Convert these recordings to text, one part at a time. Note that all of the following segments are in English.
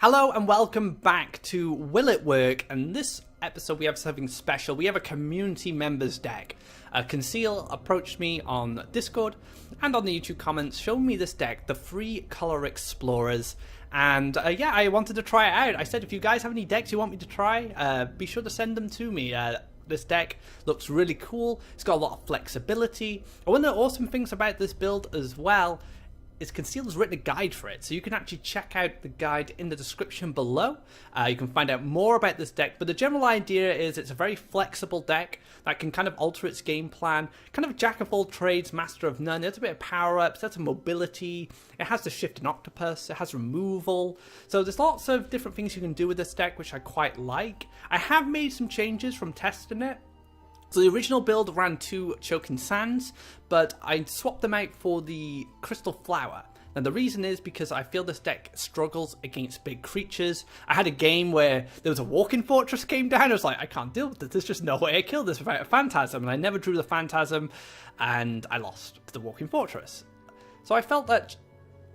Hello and welcome back to Will It Work, and this episode we have something special. We have a community members deck. Conceal approached me on Discord and on the YouTube comments, showing me this deck, the Free Color Explorers, and yeah, I wanted to try it out. I said if you guys have any decks you want me to try, be sure to send them to me. This deck looks really cool, it's got a lot of flexibility, and one of the awesome things about this build as well is Conceal has written a guide for it, so you can actually check out the guide in the description below. You can find out more about this deck, but the general idea is it's a very flexible deck that can kind of alter its game plan, kind of jack of all trades, master of none. It has a bit of power-ups, it has some mobility, it has the shift and octopus, it has removal, so there's lots of different things you can do with this deck, which I quite like. I have made some changes from testing it. So the original build ran 2 Choking Sands, but I swapped them out for the Crystal Flower. Now the reason is because I feel this deck struggles against big creatures. I had a game where there was a Walking Fortress came down, I was like, I can't deal with this, there's just no way I kill this without a Phantasm, and I never drew the Phantasm, and I lost to the Walking Fortress. So I felt that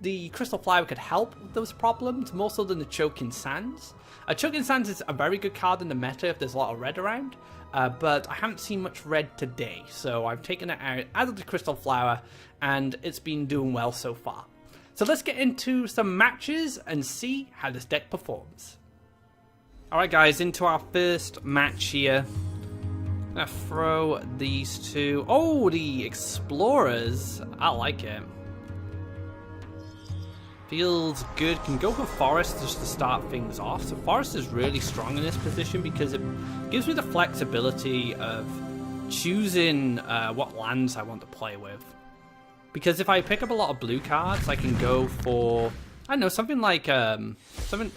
the Crystal Flower could help with those problems, more so than the Choking Sands. Choking Sands is a very good card in the meta if there's a lot of red around. But I haven't seen much red today, so I've taken it out, added the Crystal Flower, and it's been doing well so far. So let's get into some matches and see how this deck performs. Alright guys, into our first match here. I'm going to throw these two. Oh, the Explorers. I like it. Feels good. Can go for Forest just to start things off. So Forest is really strong in this position because it gives me the flexibility of choosing what lands I want to play with. Because if I pick up a lot of blue cards, I can go for, I don't know, something like something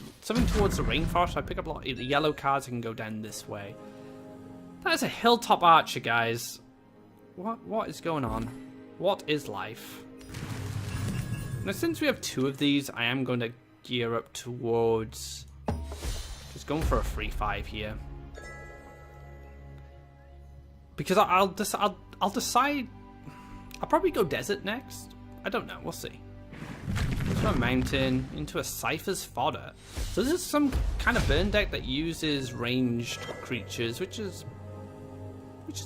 towards the Rainforest. If I pick up a lot of the yellow cards, I can go down this way. That is a Hilltop Archer, guys. What is going on? What is life? Now, since we have 2 of these, I am going to gear up towards just going for a 3/5 here, because I'll decide. I'll probably go Desert next. I don't know. We'll see. Into a Mountain, into a Cypher's Fodder. So this is some kind of burn deck that uses ranged creatures, which is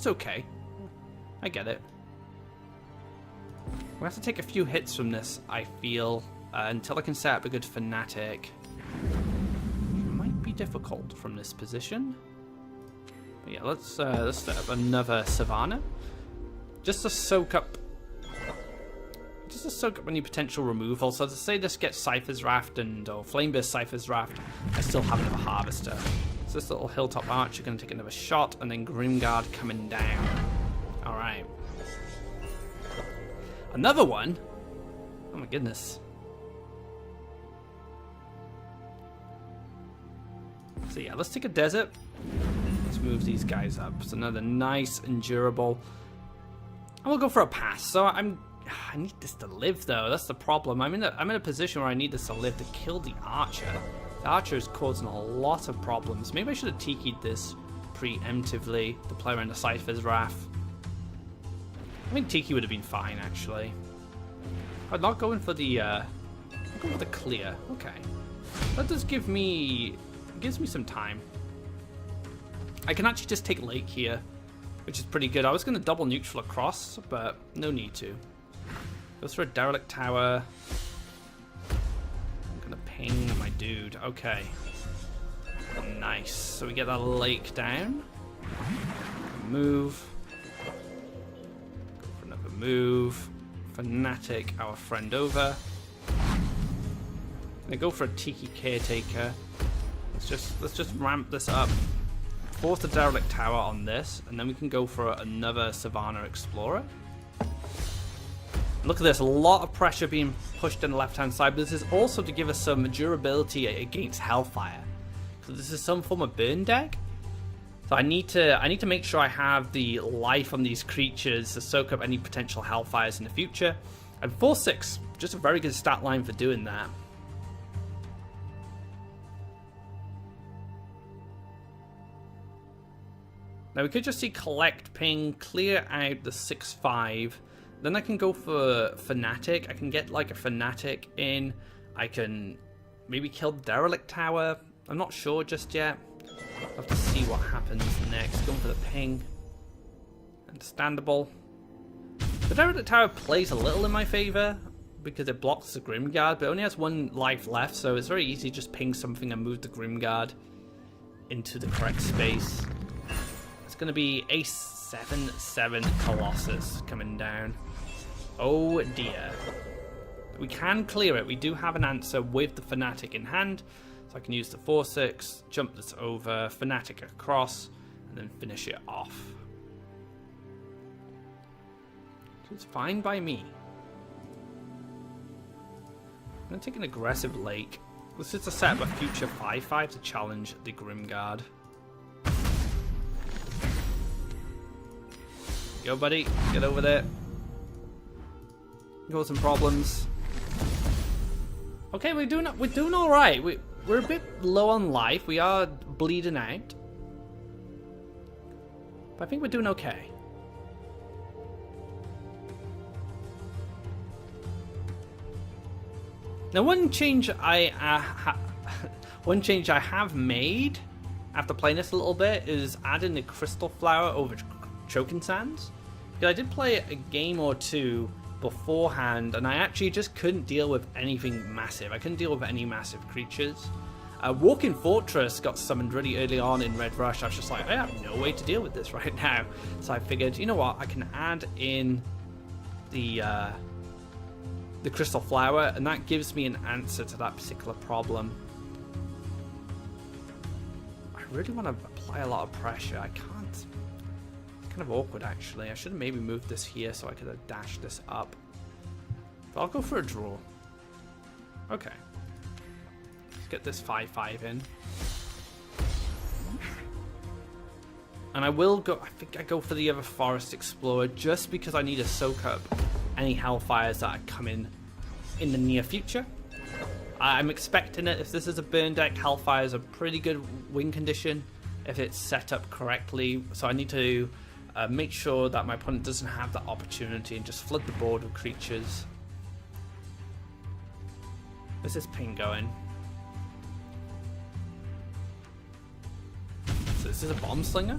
okay. I get it. We have to take a few hits from this, I feel, until I can set up a good Fanatic. It might be difficult from this position. But yeah, let's set up another Savannah. Just to soak up any potential removal. So to say this gets Cypher's Raft or Flameburst Cypher's Raft, I still have another Harvester. So this little Hilltop Archer going to take another shot, and then Grimguard coming down. Alright. Another one? Oh my goodness. So yeah, let's take a Desert. Let's move these guys up. So another nice and durable. And we'll go for a pass. So I need this to live though. That's the problem. I'm in a position where I need this to live to kill the Archer. The Archer is causing a lot of problems. Maybe I should have tiki'd this preemptively to play around the Cypher's Wrath. I think Tiki would have been fine, actually. I'm not going for the, I'm going for the clear. Okay. That does gives me some time. I can actually just take Lake here, which is pretty good. I was going to double neutral across, but no need to. Goes for a Derelict Tower. I'm going to ping my dude. Okay. Nice. So we get that Lake down. Move. Move, Fanatic our friend over. Gonna go for a Tiki Caretaker. Let's just ramp this up. Force the Derelict Tower on this, and then we can go for another Savannah Explorer. Look at this, a lot of pressure being pushed on the left-hand side, but this is also to give us some durability against Hellfire. So this is some form of burn deck. So I need to make sure I have the life on these creatures to soak up any potential Hellfires in the future. And 4/6, just a very good stat line for doing that. Now we could just see collect, ping, clear out the 6/5. Then I can go for Fanatic. I can get like a Fanatic in. I can maybe kill the Derelict Tower. I'm not sure just yet. I'll have to see what happens next. Going for the ping. Understandable. The Derelict Tower plays a little in my favour because it blocks the Grimguard, but it only has 1 life left, so it's very easy to just ping something and move the Grimguard into the correct space. It's going to be a 7/7 Colossus coming down. Oh dear. We can clear it. We do have an answer with the Fanatic in hand, so I can use the 4/6, jump this over, Fanatic across, and then finish it off. So it's fine by me. I'm going to take an aggressive Lake. This is to set up a future 5/5 to challenge the Grimguard. Go, buddy. Get over there. Got some problems. Okay, we're doing all right. We're a bit low on life. We are bleeding out, but I think we're doing okay. Now, one change I have made after playing this a little bit is adding the Crystal Flower over Choking Sands. Because I did play a game or two beforehand, and I actually just couldn't deal with anything massive. I couldn't deal with any massive creatures. Walking Fortress got summoned really early on in Red Rush. I was just like, I have no way to deal with this right now. So I figured, you know what, I can add in the Crystal Flower, and that gives me an answer to that particular problem. I really want to apply a lot of pressure. I can't. It's kind of awkward, actually. I should have maybe moved this here so I could have dashed this up. But I'll go for a draw. Okay. Let's get this 5/5 in. And I will go, I think I go for the other Forest Explorer just because I need to soak up any Hellfires that are coming in the near future. I'm expecting it. If this is a burn deck, Hellfire is a pretty good win condition if it's set up correctly. So I need to make sure that my opponent doesn't have that opportunity and just flood the board with creatures. Where's this ping going? So this is a Bomb Slinger?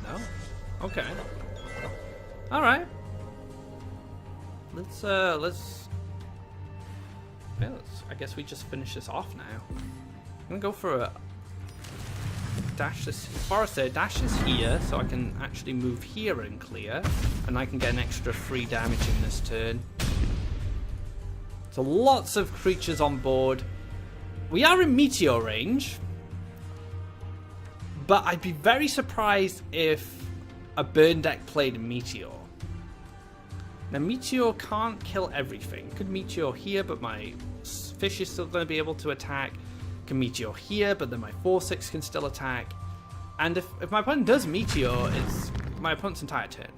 No? Okay. Alright. Let's I guess we just finish this off now. I'm gonna go for a dash this Forest there, dash this here so I can actually move here and clear, and I can get an extra 3 damage in this turn. So lots of creatures on board. We are in Meteor range, but I'd be very surprised if a burn deck played Meteor. Now, Meteor can't kill everything. Could Meteor here, but my fish is still going to be able to attack. Can Meteor here, but then my 4/6 can still attack. And if my opponent does Meteor, it's my opponent's entire turn.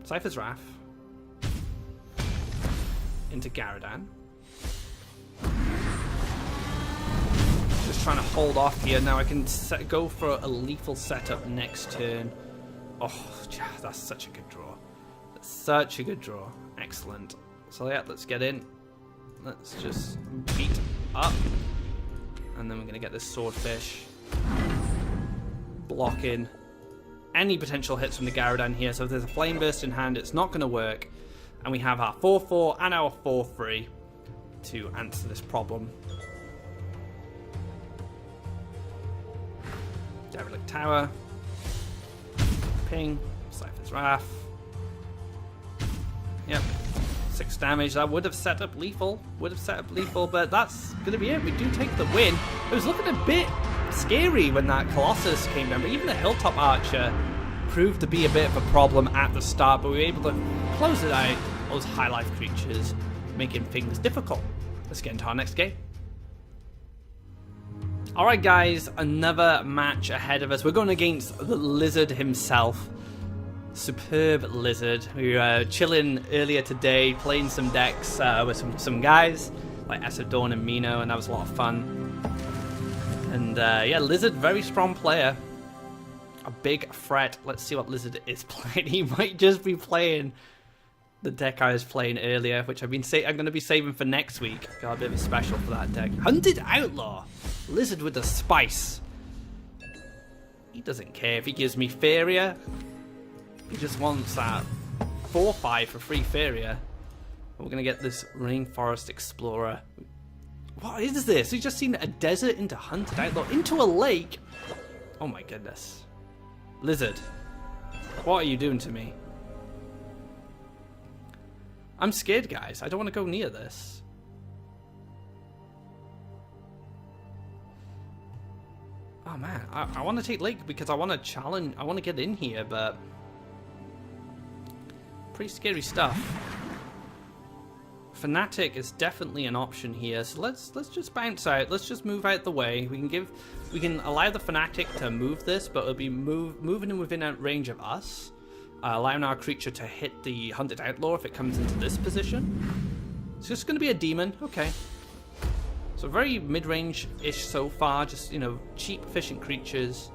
Cypher's Wrath. Into Garadan. Just trying to hold off here. Now I can go for a lethal setup next turn. Oh, that's such a good draw. That's such a good draw. Excellent. So yeah, let's get in. Let's just beat up. And then we're going to get this Swordfish. Blocking any potential hits from the Garadan here. So if there's a Flame Burst in hand, it's not going to work. And we have our 4/4 and our 4/3 to answer this problem. Derelict Tower. Ping. Cypher's Wrath. Yep. 6 damage. That would have set up lethal. But that's going to be it. We do take the win. It was looking a bit scary when that Colossus came down. But even the Hilltop Archer proved to be a bit of a problem at the start. But we were able to close it out. Those high life creatures making things difficult. Let's get into our next game. Alright guys, another match ahead of us. We're going against the Lizard himself. Superb Lizard. We were chilling earlier today, playing some decks with some guys like Dawn and Mino, and that was a lot of fun. And yeah, Lizard, very strong player. A big threat. Let's see what Lizard is playing. He might just be playing the deck I was playing earlier, which I'm going to be saving for next week. Got a bit of a special for that deck. Hunted Outlaw. Lizard with the spice. He doesn't care if he gives me Faeria. He just wants that 4/5 for free Faeria. We're going to get this Rainforest Explorer. What is this? We've just seen a desert into Hunted Outlaw, into a lake. Oh my goodness. Lizard, what are you doing to me? I'm scared, guys. I don't want to go near this. Oh man, I want to take lake because I want to challenge. I want to get in here, but pretty scary stuff. Fanatic is definitely an option here, so let's just bounce out. Let's just move out the way. We can allow the Fanatic to move this, but it'll be moving within range of us, allowing our creature to hit the Hunted Outlaw if it comes into this position. It's just going to be a demon. Okay. So very mid-range-ish so far. Just, you know, cheap, efficient creatures.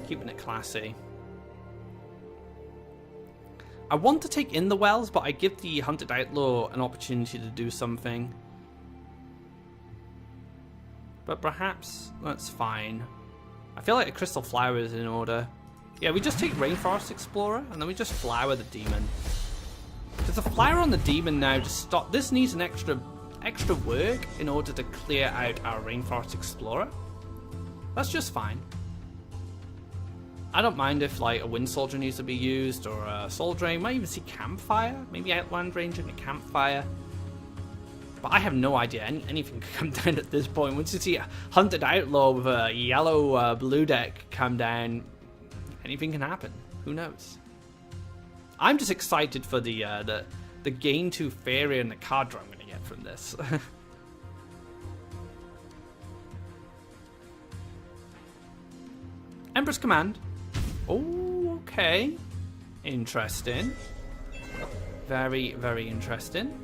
Keeping it classy. I want to take in the wells, but I give the Hunted Outlaw an opportunity to do something. But perhaps that's fine. I feel like a Crystal Flower is in order. Yeah, we just take Rainforest Explorer, and then we just flower the demon. Because the flower on the demon now just stop. This needs an extra work in order to clear out our Rainforest Explorer. That's just fine. I don't mind if like a Wind Soldier needs to be used, or a Soul Drain. Might even see Campfire, maybe Outland Range and a Campfire. But I have no idea. Anything could come down at this point. Once you see a Hunted Outlaw with a yellow blue deck come down, anything can happen. Who knows? I'm just excited for the gain to Faeria and the card draw I'm going to get from this. Empress Command. Oh, okay. Interesting. Very, very interesting.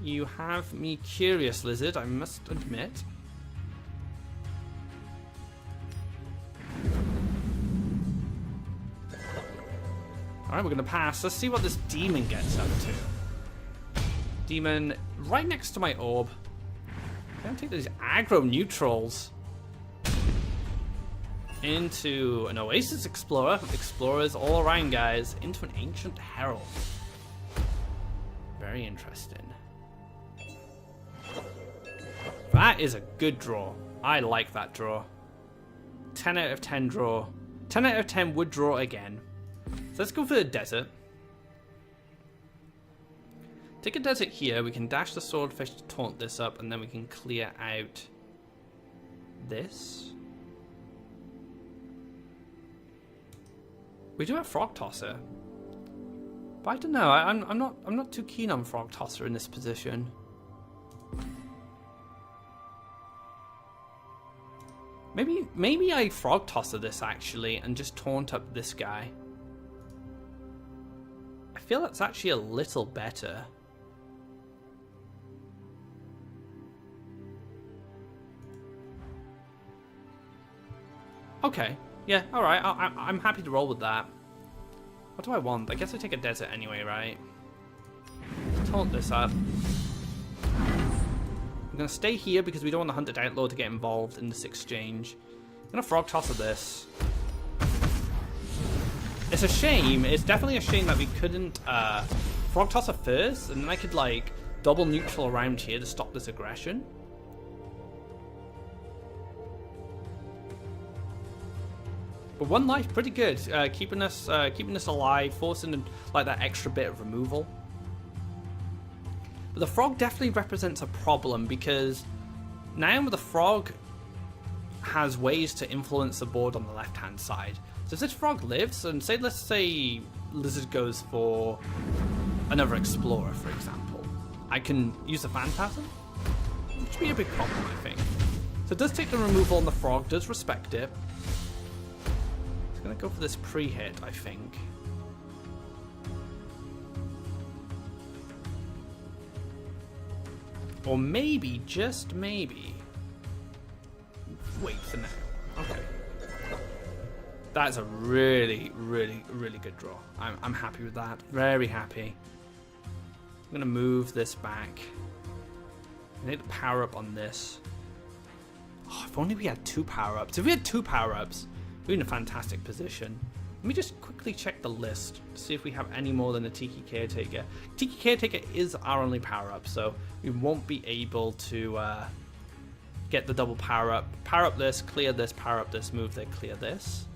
You have me curious, Lizard, I must admit. Alright, we're going to pass. Let's see what this demon gets up to. Demon right next to my orb. I'm going to take these aggro neutrals into an Oasis Explorer. Explorers all around, guys. Into an Ancient Herald. Very interesting. That is a good draw. I like that draw. 10 out of 10 draw. 10 out of 10 would draw again. So let's go for the desert. Take a desert here. We can dash the Swordfish to taunt this up, and then we can clear out this. We do have Frog Tosser, but I don't know. I'm not too keen on Frog Tosser in this position. Maybe I Frog Tosser this actually and just taunt up this guy. I feel that's actually a little better. Okay. Yeah, alright, I'm happy to roll with that. What do I want? I guess I take a desert anyway, right? Taunt this up. I'm going to stay here because we don't want the Hunted Outlaw to get involved in this exchange. I'm going to Frog Tosser this. It's a shame. It's definitely a shame that we couldn't Frog Tosser first, and then I could, like, double neutral around here to stop this aggression. But one life, pretty good. Keeping us alive, forcing like that extra bit of removal. But the frog definitely represents a problem because now the frog has ways to influence the board on the left-hand side. So if this frog lives, and let's say Lizard goes for another Explorer, for example, I can use the Phantasm, which would be a big problem, I think. So it does take the removal on the frog, does respect it. I'm going to go for this pre-hit, I think. Or maybe, just maybe, wait for now. Okay. That's a really, really, really good draw. I'm happy with that. Very happy. I'm going to move this back. I need to power up on this. Oh, if only we had 2 power-ups. If we had 2 power-ups, we're in a fantastic position. Let me just quickly check the list to see if we have any more than a Tiki Caretaker. Tiki Caretaker is our only power-up, so we won't be able to get the double power-up. Power up this, clear this, power up this, move there, clear this.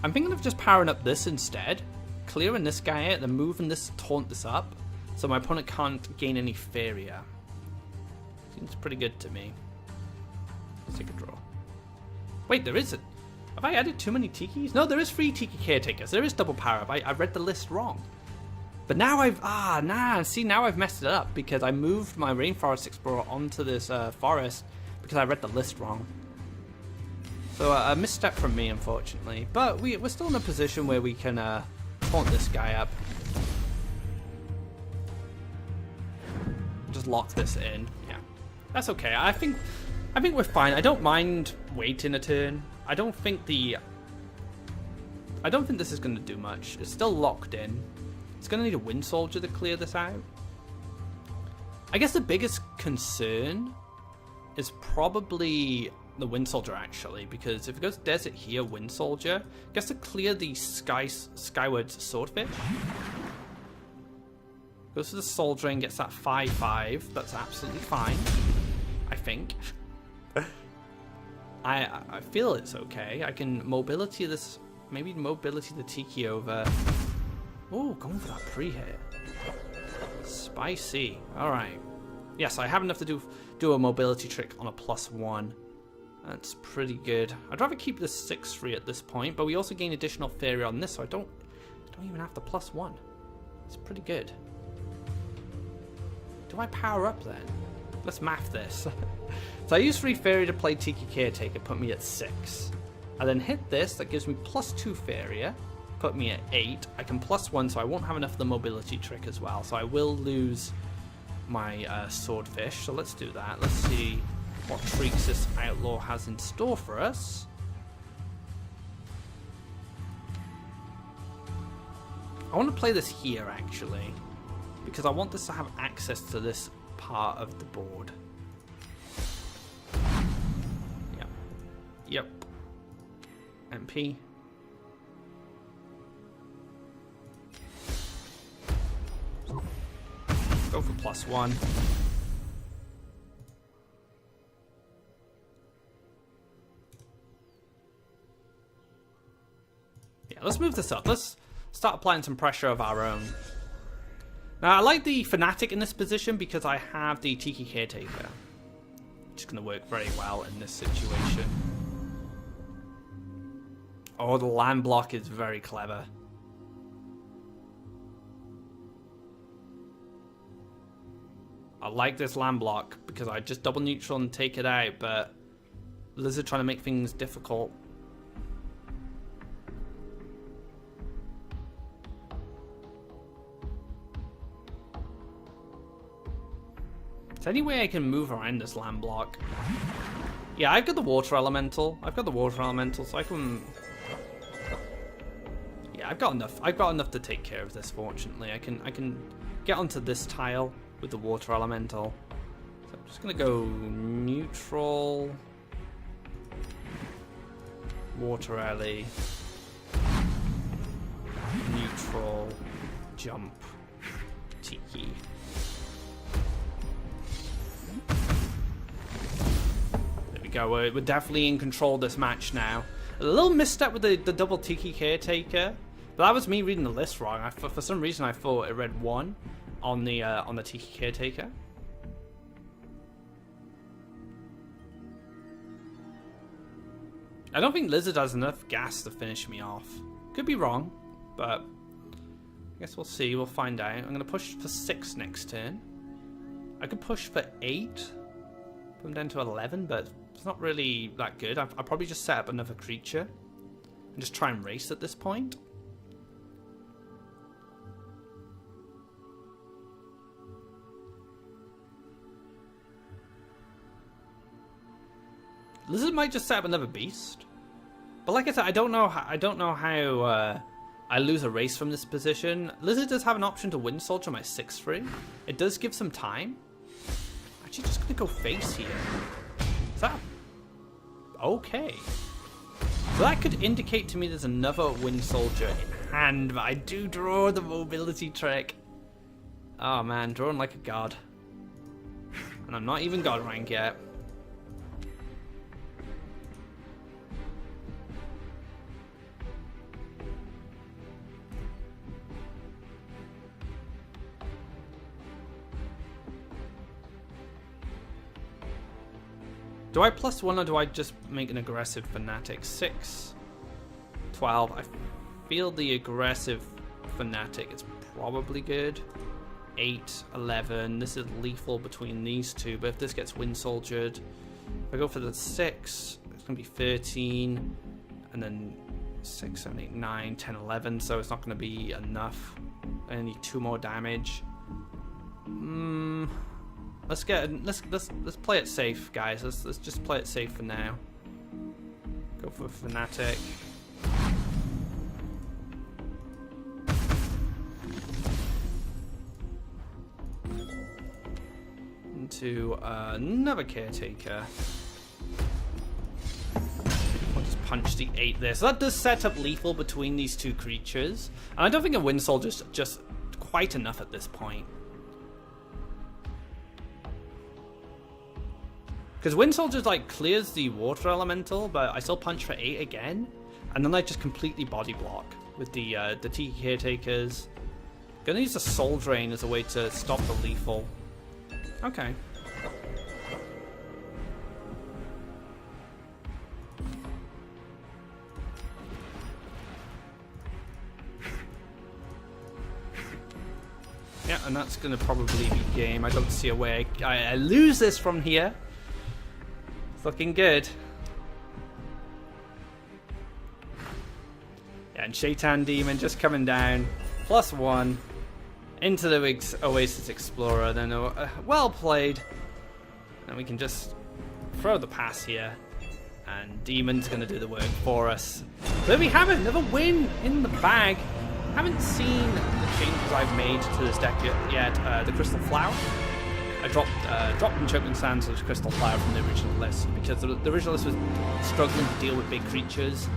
I'm thinking of just powering up this instead, clearing this guy out, then moving this to taunt this up, so my opponent can't gain any Faeria. Seems pretty good to me. Let's take a draw. Wait, there isn't. Have I added too many Tikis? No, there is 3 Tiki Caretakers. There is double power up. I read the list wrong. But now now I've messed it up because I moved my Rainforest Explorer onto this forest because I read the list wrong. So a misstep from me, unfortunately. But we're still in a position where we can taunt this guy up. Just lock this in. Yeah, that's okay. I think we're fine. I don't mind waiting a turn. I don't think this is going to do much. It's still locked in. It's going to need a Wind Soldier to clear this out. I guess the biggest concern is probably the Wind Soldier, actually, because if it goes Desert here, Wind Soldier gets to clear the Skyward Swordfish. Goes to the Soldier and gets that 5/5. That's absolutely fine, I think. I feel it's okay. I can mobility this, maybe mobility the Tiki over. Oh, going for that pre-hit. Spicy. Alright. Yes, I have enough to do a mobility trick on a +1. That's pretty good. I'd rather keep this 6-3 at this point, but we also gain additional Faeria on this, so I don't even have the +1. It's pretty good. Do I power up then? Let's math this. So I use 3 Faeria to play Tiki Caretaker, put me at 6. I then hit this, that gives me +2 Faeria, put me at 8. I can +1, so I won't have enough of the mobility trick as well, so I will lose my Swordfish. So let's do that. Let's see what treats this Outlaw has in store for us. I want to play this here, actually, because I want this to have access to this part of the board. Yep. MP. Go for +1. Yeah, let's move this up. Let's start applying some pressure of our own. Now, I like the Fanatic in this position because I have the Tiki Caretaker, which is going to work very well in this situation. Oh, the land block is very clever. I like this land block because I just double neutral and take it out, but Lizard trying to make things difficult. Is there any way I can move around this land block? Yeah, I've got the water elemental. So I can. Yeah, I've got enough to take care of this. Fortunately, I can get onto this tile with the water elemental. So I'm just gonna go neutral, water alley, neutral, jump, Tiki. Go. We're definitely in control of this match now. A little misstep with the double Tiki Caretaker, but that was me reading the list wrong. For some reason I thought it read 1 on the Tiki Caretaker. I don't think Lizard has enough gas to finish me off. Could be wrong, but I guess we'll see. We'll find out. I'm going to push for 6 next turn. I could push for 8. Put him down to 11, but it's not really that good. I'll probably just set up another creature and just try and race at this point. Lizard might just set up another beast. But like I said, I don't know how I lose a race from this position. Lizard does have an option to Wind Soldier my 6-3. It does give some time. Actually, just gonna go face here. Is that okay? So that could indicate to me there's another Wind Soldier in hand, but I do draw the mobility trick. Oh man, drawing like a god. And I'm not even god rank yet. Do I +1 or do I just make an aggressive Fanatic? 6, 12. I feel the aggressive Fanatic is probably good. 8, 11. This is lethal between these two, but if this gets Wind Soldiered, if I go for the 6, it's going to be 13, and then 6, 7, 8, 9, 10, 11, so it's not going to be enough. I need 2 more damage. Let's play it safe, guys. Let's just play it safe for now. Go for Fanatic. Into another Caretaker. I'll just punch the 8 there. So that does set up lethal between these two creatures. And I don't think a Wind Soldier's just quite enough at this point. Because Wind Soldier's like clears the water elemental, but I still punch for 8 again, and then I just completely body block with the Tiki Caretakers. Gonna use the Soul Drain as a way to stop the lethal. Okay. Yeah, and that's gonna probably be game. I don't see a way I lose this from here. Looking good. Yeah, and Shaitan Demon just coming down. +1 into the Oasis Explorer. Then well played. And we can just throw the pass here. And Demon's going to do the work for us. There we have it. Another win in the bag. Haven't seen the changes I've made to this deck yet. The Crystal Flower. I dropped Enchantment Sands as Crystal Flower from the original list because the original list was struggling to deal with big creatures,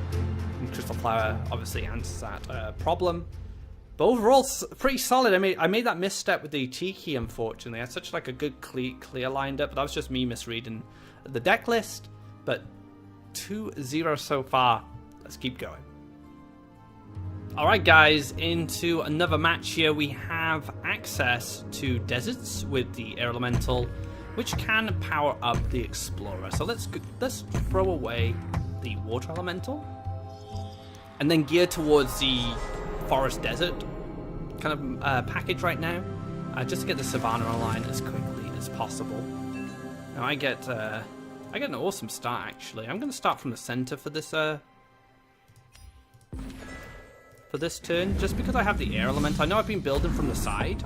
and Crystal Flower obviously answers that problem. But overall, pretty solid. I made that misstep with the Tiki, unfortunately. I had such like a good clear lined up, but that was just me misreading the deck list. But 2-0 so far. Let's keep going. Alright guys, into another match here. We have access to deserts with the Air Elemental, which can power up the Explorer. So let's throw away the Water Elemental, and then gear towards the Forest Desert kind of package right now, just to get the Savannah online as quickly as possible. Now I get an awesome start actually. I'm going to start from the center for this turn, just because I have the Air Element. I know I've been building from the side.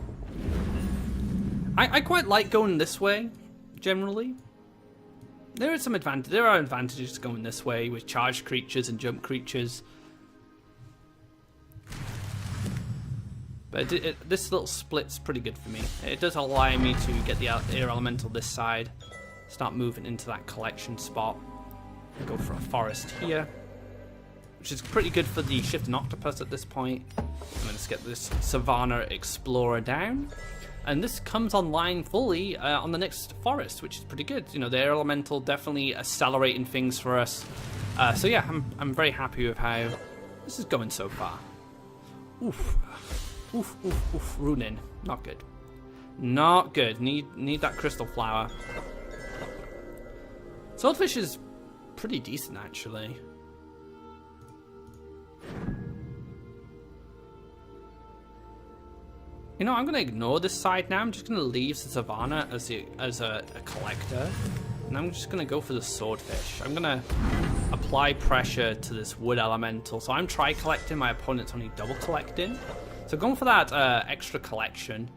I quite like going this way, generally. There are advantages to going this way with charged creatures and jump creatures. But this little split's pretty good for me. It does allow me to get the Air Elemental this side, start moving into that collection spot, and go for a forest here, which is pretty good for the Shifting Octopus at this point. I'm going to get this Savannah Explorer down. And this comes online fully on the next forest, which is pretty good. You know, the Air Elemental definitely accelerating things for us. So yeah, I'm very happy with how this is going so far. Oof. Oof, oof, oof. Runin. Not good. Not good. Need that Crystal Flower. Swordfish is pretty decent, actually. You know, I'm going to ignore this side now. I'm just going to leave the Savannah as a collector. And I'm just going to go for the Swordfish. I'm going to apply pressure to this Wood Elemental. So I'm tri-collecting. My opponent's only double collecting. So going for that extra collection.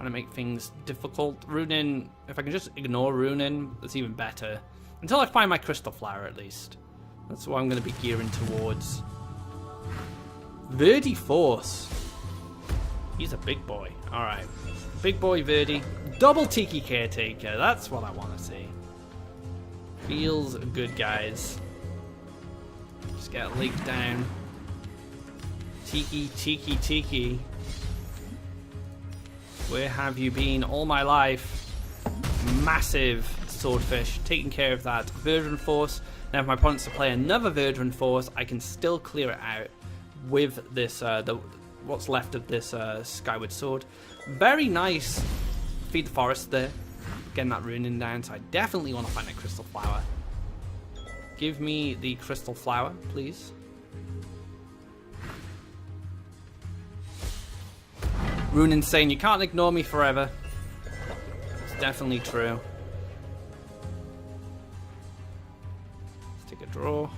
trying to make things difficult. Runin, if I can just ignore Runin, that's even better. Until I find my Crystal Flower, at least. That's what I'm going to be gearing towards. Verdi Force. He's a big boy. Alright. Big boy Verdi. Double Tiki Caretaker. That's what I want to see. Feels good, guys. Just get a lake down. Tiki, Tiki, Tiki. Where have you been all my life? Massive swordfish. Taking care of that. Verdant Force. Now if my opponent's to play another Verdant Force, I can still clear it out with this, what's left of this Skyward Sword. Very nice. Feed the forest there. Getting that runing down, so I definitely want to find a Crystal Flower. Give me the Crystal Flower, please. Runin saying you can't ignore me forever. It's definitely true. Let's take a draw.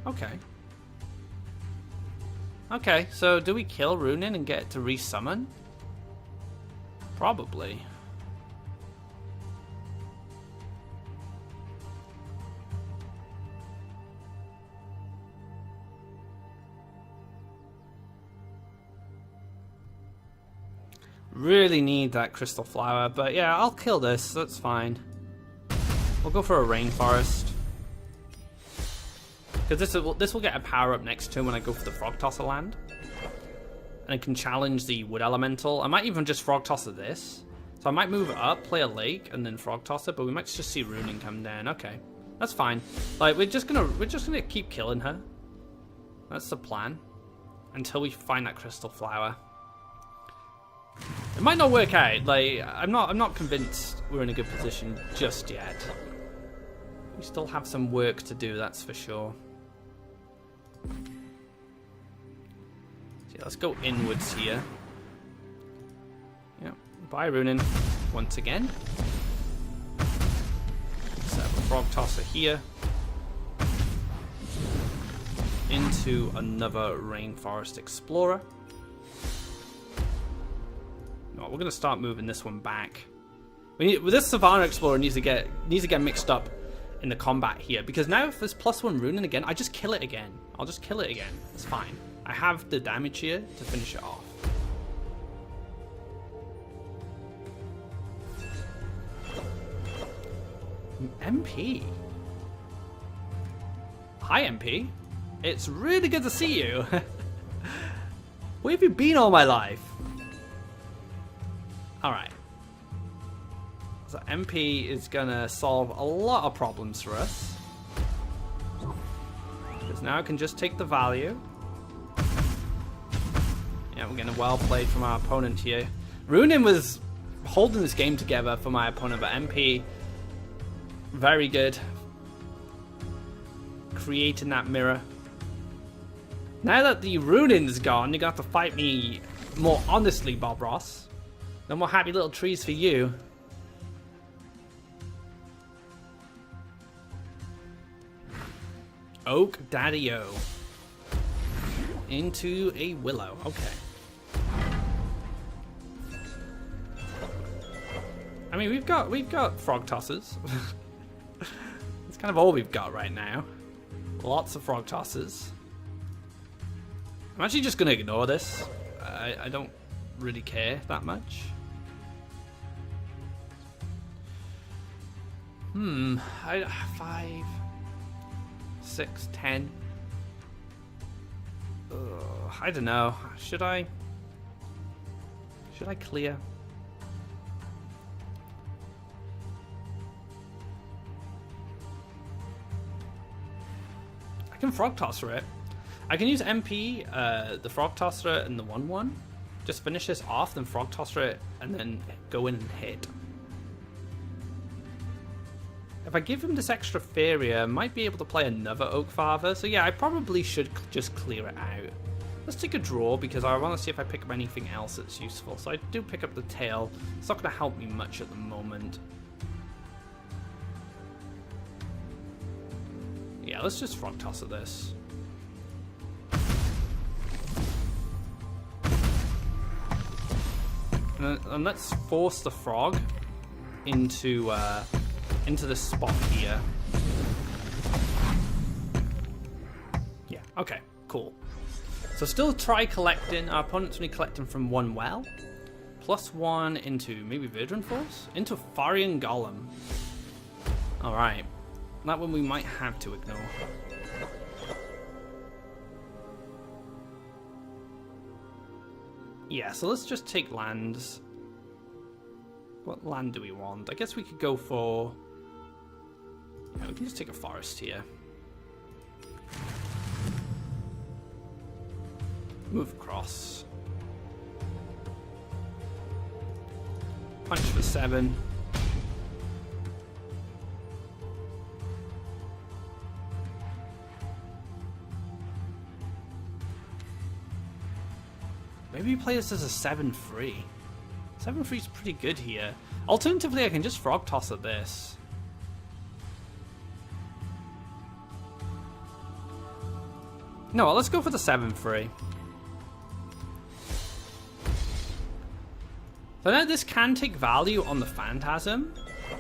Okay. Okay, so do we kill Runin and get to resummon? Probably. Really need that Crystal Flower, but yeah, I'll kill this, that's fine. We'll go for a Rainforest. Because this will get a power up next turn when I go for the Frog Tosser land. And it can challenge the Wood Elemental. I might even just Frog Tosser this. So I might move it up, play a Lake, and then Frog Tosser, but we might just see Runing come down. Okay. That's fine. Like we're just gonna keep killing her. That's the plan. Until we find that Crystal Flower. It might not work out. Like I'm not convinced we're in a good position just yet. We still have some work to do, that's for sure. So yeah, let's go inwards here. Yep. Bye, Runin. Once again. Set up a Frog Tosser here. Into another Rainforest Explorer. No, we're gonna start moving this one back. This Savannah Explorer needs to get mixed up in the combat here, because now if there's +1 Runin again, I just kill it again. I'll just kill it again. It's fine. I have the damage here to finish it off. MP. Hi, MP. It's really good to see you. Where have you been all my life? Alright. So MP is gonna solve a lot of problems for us. Because now I can just take the value. Yeah, we're getting well played from our opponent here. Runin was holding this game together for my opponent, but MP, very good. Creating that mirror. Now that the Runin's gone, you're gonna have to fight me more honestly, Bob Ross. No more happy little trees for you. Oak Daddy-O. Into a Willow. Okay. I mean, we've got Frog Tossers. That's kind of all we've got right now. Lots of Frog Tossers. I'm actually just gonna ignore this. I don't really care that much. 5, 6, 10. I don't know. Should I clear? I can Frog Tosser it. I can use MP, the Frog Tosser and the 1/1. Just finish this off, then Frog Tosser it, and then go in and hit. If I give him this extra Faeria, I might be able to play another Oak Father. So yeah, I probably should just clear it out. Let's take a draw, because I want to see if I pick up anything else that's useful. So I do pick up the tail. It's not going to help me much at the moment. Yeah, let's just Frog Tosser this. And let's force the frog into this spot here. Yeah, okay, cool. So still try collecting. Our opponent's only collecting from one well. +1 into maybe Verdant Force? Into Faeria Golem. Alright. That one we might have to ignore. Yeah, so let's just take lands. What land do we want? I guess we could go for... Yeah, we can just take a forest here. Move across. Punch for 7. Maybe play this as a 7-3. 7-3 is pretty good here. Alternatively, I can just frog toss at this. No, let's go for the 7-3. So now this can take value on the Phantasm.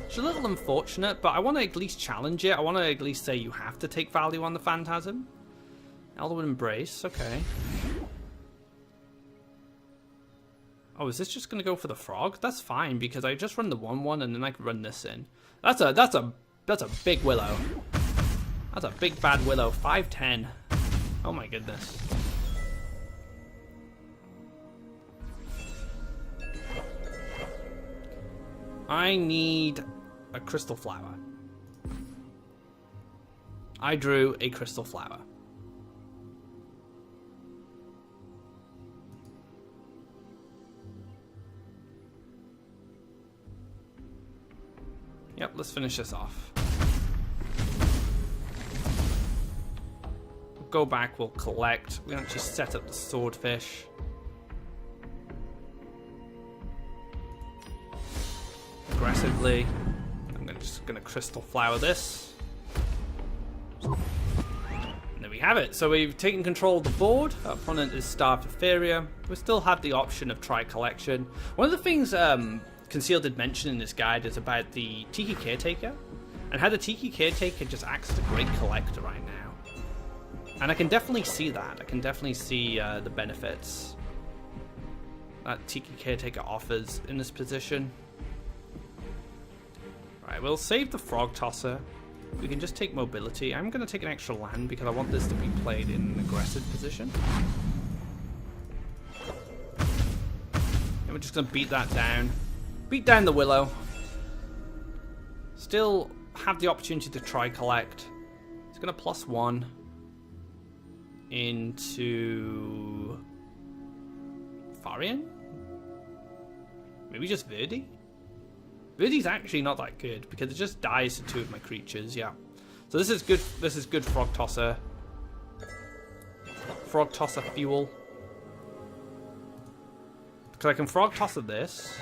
It's a little unfortunate, but I want to at least challenge it. I want to at least say you have to take value on the Phantasm. Elderwood Embrace, okay. Oh, is this just going to go for the frog? That's fine, because I just run the 1-1 and then I can run this in. That's a big willow. That's a big bad willow. 5-10. Oh my goodness. I need a crystal flower. I drew a crystal flower. Yep, let's finish this off. We'll go back, we'll collect. We actually set up the swordfish. Aggressively. I'm just gonna crystal flower this. And there we have it. So we've taken control of the board. Our opponent is starved for Faeria. We still have the option of try collection. One of the things Conceal did mention in this guide is about the Tiki Caretaker, and how the Tiki Caretaker just acts as a great collector right now. And I can definitely see that. I can definitely see the benefits that Tiki Caretaker offers in this position. Right, we'll save the Frog Tosser. We can just take mobility. I'm going to take an extra land because I want this to be played in an aggressive position. And we're just going to beat that down. Beat down the willow. Still have the opportunity to try collect. It's going to +1 into Faeria? Maybe just Verdi? Verdi's actually not that good because it just dies to 2 of my creatures, yeah. So this is good. This is good Frog Tosser. Frog Tosser fuel. Because I can Frog Tosser this.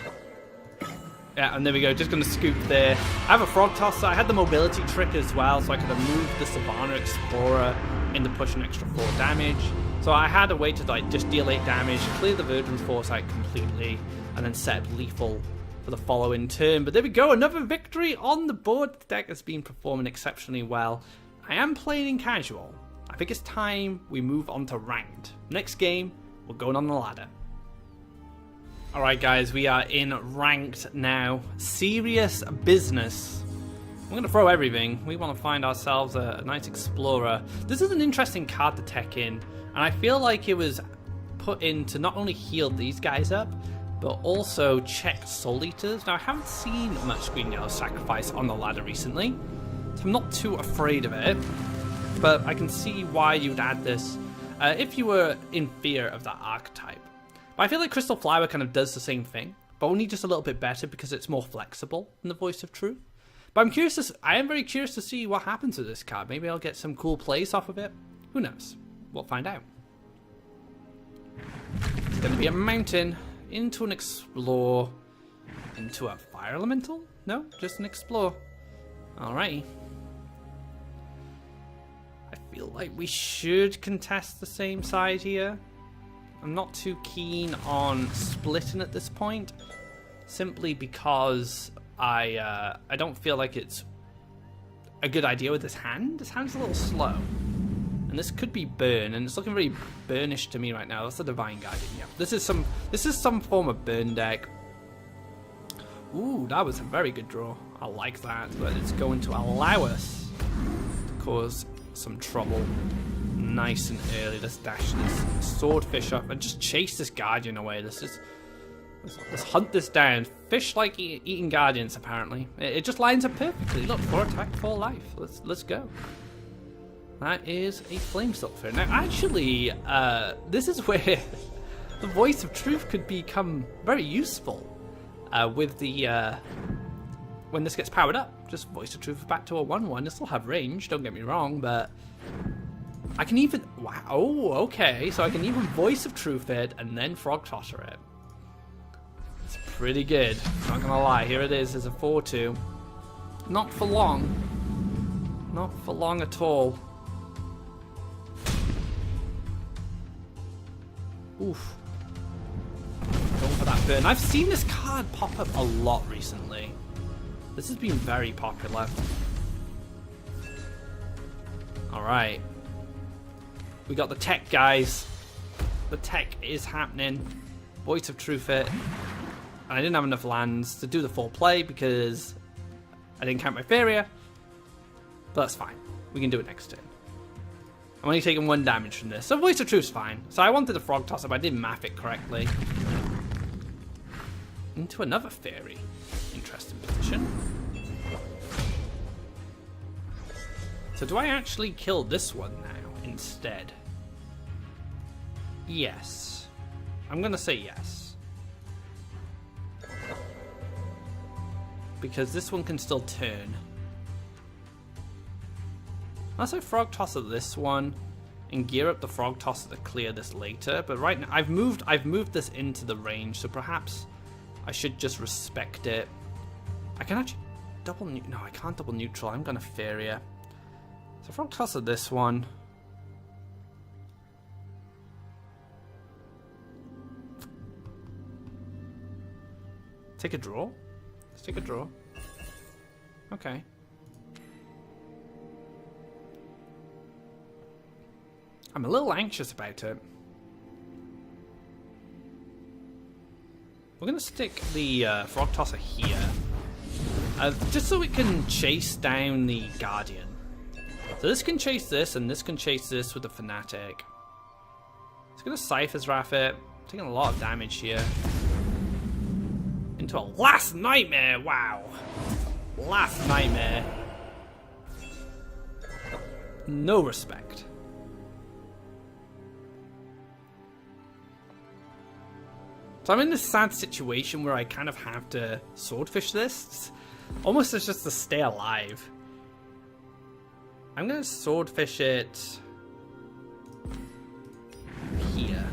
Yeah, and there we go, just going to scoop there. I have a Frog Tosser. I had the mobility trick as well, so I could have moved the Savannah Explorer in to push an extra 4 damage. So I had a way to like just deal 8 damage, clear the Verdant Force out completely, and then set up lethal for the following turn. But there we go, another victory on the board. The deck has been performing exceptionally well. I am playing in casual. I think it's time we move on to ranked. Next game, we're going on the ladder. Alright guys, we are in ranked now. Serious business. I'm going to throw everything. We want to find ourselves a nice explorer. This is an interesting card to tech in, and I feel like it was put in to not only heal these guys up, but also check Soul Eaters. Now I haven't seen much Green Yellow Sacrifice on the ladder recently, so I'm not too afraid of it, but I can see why you'd add this if you were in fear of that archetype. But I feel like Crystal Flower kind of does the same thing, but only just a little bit better because it's more flexible than the Voice of Truth. But I am very curious to see what happens with this card. Maybe I'll get some cool plays off of it. Who knows? We'll find out. It's going to be a mountain, into an explore, into a fire elemental? No, just an explore. Alrighty. I feel like we should contest the same side here. I'm not too keen on splitting at this point, simply because I don't feel like it's a good idea with this hand. This hand's a little slow. And this could be burn, and it's looking very burnish to me right now. That's the Divine Guardian, yeah. This is some form of burn deck. Ooh, that was a very good draw. I like that, but it's going to allow us to cause some trouble nice and early. Let's dash this swordfish up and just chase this Guardian away. Let's hunt this down. Fish like eating Guardians, apparently. It just lines up perfectly. Look, 4 attack, 4 life. Let's go. That is a Flame Sulphur. Now, actually, this is where the Voice of Truth could become very useful with the when this gets powered up. Just Voice of Truth back to a 1/1. This will have range, don't get me wrong, but I can even... Wow, okay. So I can even Voice of Truth it and then Frog Tosser it. It's pretty good, not gonna lie. Here it is as a 4/2. Not for long. Not for long at all. Oof. Going for that burn. I've seen this card pop up a lot recently. This has been very popular. Alright. We got the tech, guys. The tech is happening. Voice of Truth it. And I didn't have enough lands to do the full play because I didn't count my Faeria. But that's fine. We can do it next turn. I'm only taking 1 damage from this, so Voice of Truth's fine. So I wanted a Frog Tosser, but I didn't math it correctly. Into another Fairy. Interesting position. So do I actually kill this one now instead? Yes. I'm gonna say yes. Because this one can still turn. Unless I Frog Tosser this one and gear up the Frog Tosser to clear this later. But right now, I've moved this into the range, so perhaps I should just respect it. I can actually double... No, I can't double neutral. I'm going to Faeria. So Frog Tosser this one. Take a draw? Let's take a draw. Okay. I'm a little anxious about it. We're going to stick the Frog Tosser here. Just so it can chase down the Guardian. So this can chase this, and this can chase this with the Fanatic. It's going to Cypher's Wrath it. Taking a lot of damage here. Into a Last Nightmare! Wow! Last Nightmare. No respect. So I'm in this sad situation where I kind of have to swordfish this, almost as just to stay alive. I'm going to swordfish it here.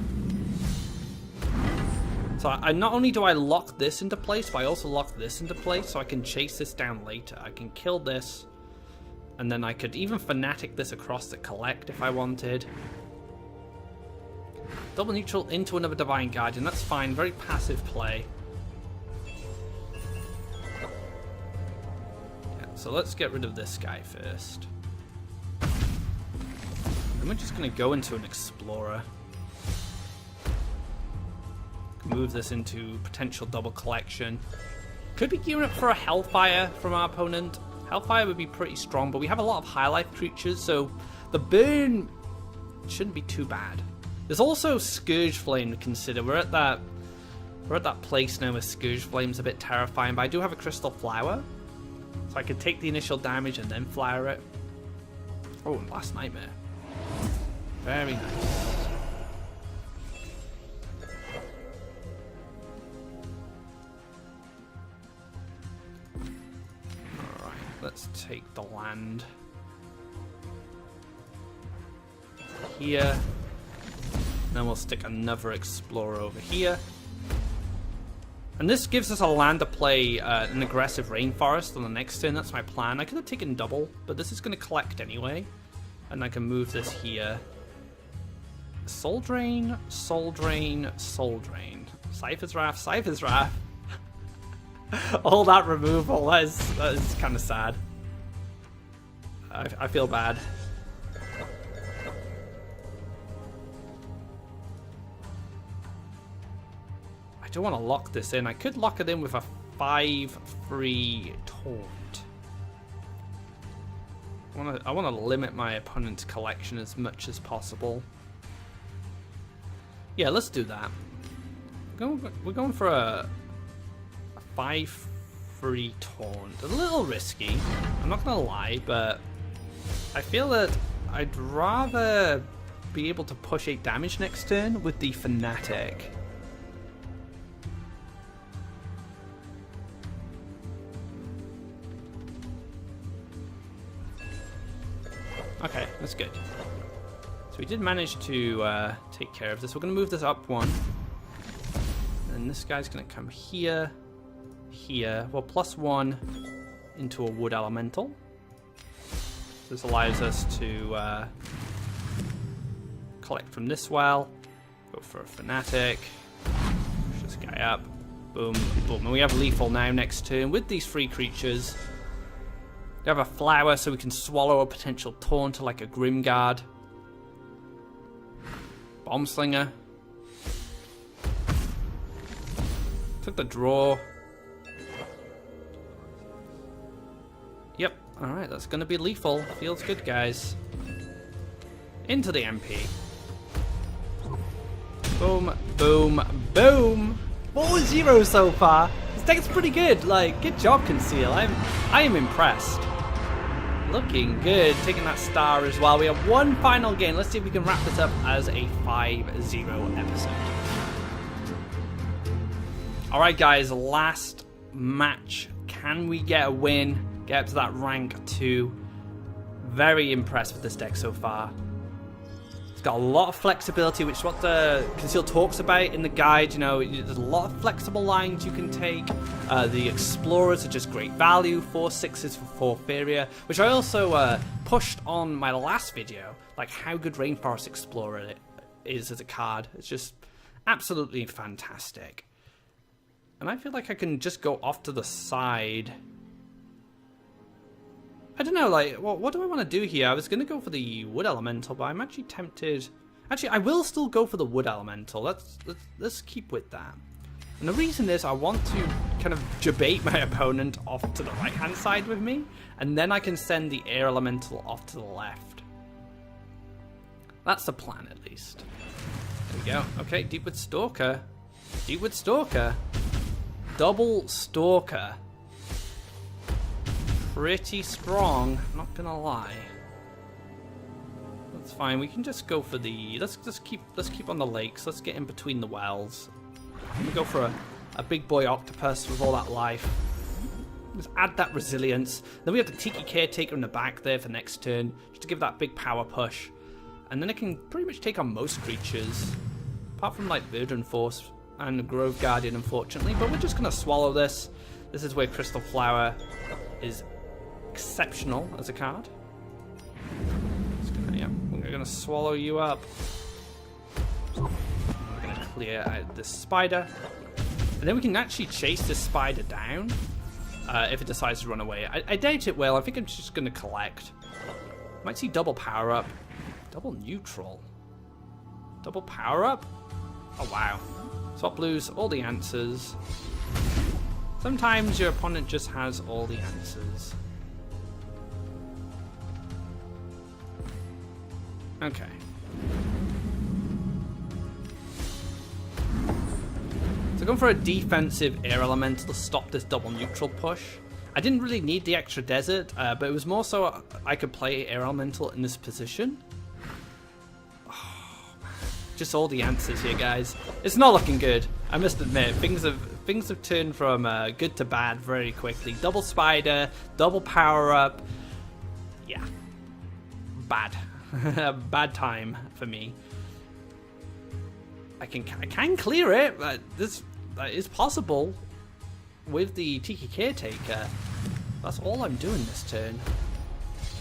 So I not only do I lock this into place, but I also lock this into place so I can chase this down later. I can kill this, and then I could even Fanatic this across to collect if I wanted. Double neutral into another Divine Guardian, that's fine, very passive play. Yeah, so let's get rid of this guy first. And we're just going to go into an Explorer. Move this into potential double collection. Could be gearing up for a Hellfire from our opponent. Hellfire would be pretty strong, but we have a lot of high life creatures, so the burn shouldn't be too bad. There's also Scourge Flame to consider. We're at that place now where Scourge Flame's a bit terrifying, but I do have a Crystal Flower, so I could take the initial damage and then flower it. Oh, and Last Nightmare. Very nice. Alright, let's take the land here. Then we'll stick another Explorer over here. And this gives us a land to play an aggressive Rainforest on the next turn. That's my plan. I could have taken double, but this is going to collect anyway. And I can move this here. Soul Drain, Soul Drain, Soul Drain. Cypher's Wrath, Cypher's Wrath. All that removal, that is kind of sad. I feel bad. I don't want to lock this in. I could lock it in with a 5-free taunt. I want to limit my opponent's collection as much as possible. Yeah, let's do that. We're going for a 5-free taunt. A little risky, I'm not gonna lie, but I feel that I'd rather be able to push 8 damage next turn with the Fanatic. Okay, that's good. So we did manage to take care of this. We're going to move this up 1. And this guy's going to come here, here. Well, +1 into a wood elemental. This allows us to collect from this well. Go for a Fanatic. Push this guy up. Boom, boom. And we have lethal now next turn with these 3 creatures. We have a flower so we can swallow a potential taunt like a Grimguard. Bombslinger. Took the draw. Yep, alright, that's going to be lethal. Feels good, guys. Into the MP. Boom, boom, boom. 4-0 so far. This deck's pretty good. Like, good job, Conceal. I am impressed. Looking good, taking that star as well. We have one final game. Let's see if we can wrap this up as a 5-0 episode. Alright guys, last match. Can we get a win? Get up to that rank 2. Very impressed with this deck so far. It's got a lot of flexibility, which is what the Conceal talks about in the guide. You know, there's a lot of flexible lines you can take. The Explorers are just great value. 4 6s for Faeria, which I also pushed on my last video, like how good Rainforest Explorer is as a card. It's just absolutely fantastic. And I feel like I can just go off to the side. I don't know, like, what do I want to do here? I was going to go for the Wood Elemental, but I'm actually tempted. Actually, I will still go for the Wood Elemental. Let's keep with that. And the reason is I want to kind of debate my opponent off to the right-hand side with me, and then I can send the Air Elemental off to the left. That's the plan, at least. There we go. Okay, Deepwood Stalker. Deepwood Stalker. Double Stalker. Pretty strong, not gonna lie. That's fine. We can just go for the. Let's keep on the lakes. Let's get in between the wells. We go for a big boy octopus with all that life. Just add that resilience. Then we have the Tiki Caretaker in the back there for next turn, just to give that big power push. And then it can pretty much take on most creatures, apart from like Verdant Force and the Grove Guardian, unfortunately. But we're just gonna swallow this. This is where Crystal Flower is exceptional as a card. We're gonna swallow you up. We're gonna clear out this spider, and then we can actually chase this spider down if it decides to run away. I doubt it will. I think I'm just gonna collect. Might see double power up, double neutral, double power up. Oh wow! Swap blues, all the answers. Sometimes your opponent just has all the answers. Okay. So going for a defensive Air Elemental to stop this double neutral push. I didn't really need the extra desert, but it was more so I could play Air Elemental in this position. Oh, just all the answers here, guys. It's not looking good, I must admit. Things have turned from good to bad very quickly. Double spider, double power up. Yeah. Bad. A bad time for me. I can clear it, but that is possible with the Tiki Caretaker. That's all I'm doing this turn.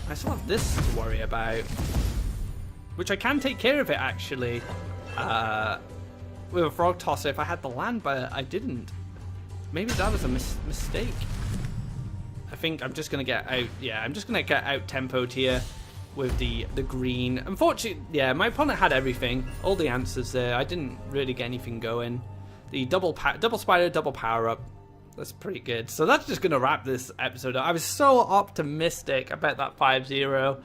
I still have this to worry about. which I can take care of it actually with a Frog Tosser if I had the land, but I didn't. Maybe that was a mistake. I think I'm just going to get out, yeah, I'm just going to get out-tempoed here with the green. Unfortunately, yeah, my opponent had everything, all the answers there. I didn't really get anything going. The double spider, double power-up, that's pretty good. So that's just going to wrap this episode up. I was so optimistic about that 5-0.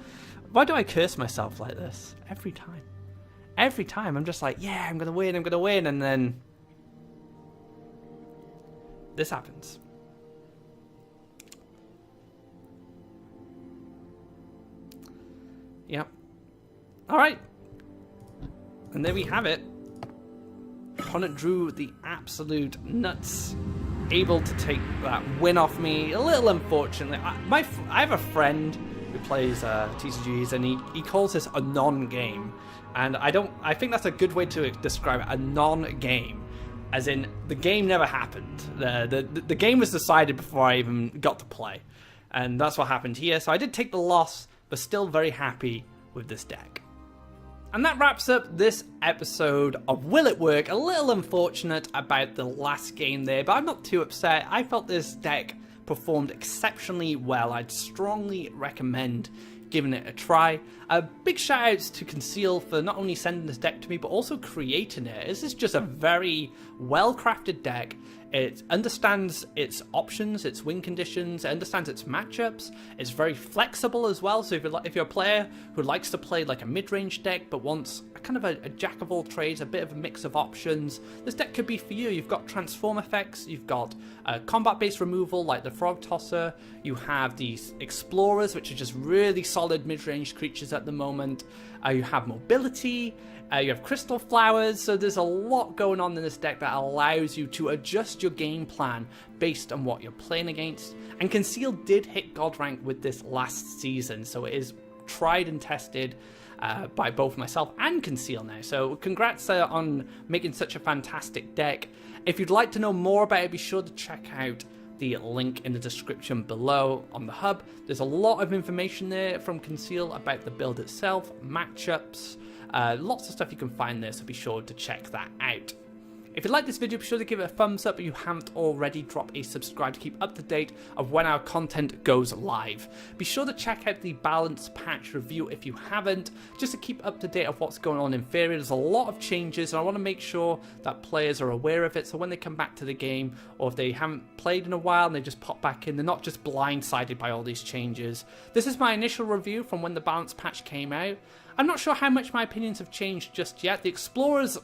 Why do I curse myself like this every time? Every time I'm just like, yeah, I'm going to win, and then this happens. Yep. Alright. And there we have it. Opponent drew the absolute nuts. Able to take that win off me. A little unfortunately. I have a friend who plays TCGs, and he calls this a non-game. And I think that's a good way to describe it, a non-game. As in, the game never happened. The game was decided before I even got to play. And that's what happened here. So I did take the loss, but still very happy with this deck. And that wraps up this episode of Will It Work. A little unfortunate about the last game there, but I'm not too upset. I felt this deck performed exceptionally well. I'd strongly recommend giving it a try. Big shout outs to Conceal for not only sending this deck to me, but also creating it. This is just a very well crafted deck. It understands its options, its win conditions, it understands its matchups. It's very flexible as well, so if you're a player who likes to play like a mid-range deck but wants a kind of a jack of all trades, a bit of a mix of options, this deck could be for you. You've got transform effects, you've got combat-based removal like the Frog Tosser, you have these Explorers, which are just really solid mid-range creatures at the moment, you have mobility, you have Crystal Flowers, so there's a lot going on in this deck that allows you to adjust your game plan based on what you're playing against. And Conceal did hit God rank with this last season, so it is tried and tested by both myself and Conceal now. So congrats on making such a fantastic deck. If you'd like to know more about it, be sure to check out the link in the description below on the hub. There's a lot of information there from Conceal about the build itself, matchups, lots of stuff you can find there, so be sure to check that out. If you like this video, be sure to give it a thumbs up. If you haven't already, drop a subscribe to keep up to date of when our content goes live. Be sure to check out the balance patch review if you haven't, just to keep up to date of what's going on in Faeria. There's a lot of changes, and I want to make sure that players are aware of it, so when they come back to the game, or if they haven't played in a while and they just pop back in, they're not just blindsided by all these changes. This is my initial review from when the balance patch came out. I'm not sure how much my opinions have changed just yet. The Explorers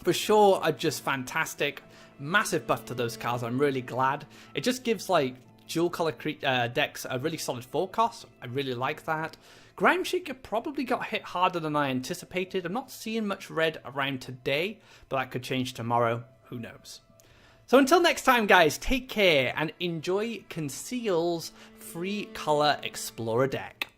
for sure are just fantastic. Massive buff to those cards. I'm really glad. It just gives like dual color decks a really solid forecast. I really like that. Groundshaker probably got hit harder than I anticipated. I'm not seeing much red around today, but that could change tomorrow. Who knows? So until next time, guys, take care and enjoy Conceal's free color Explorer deck.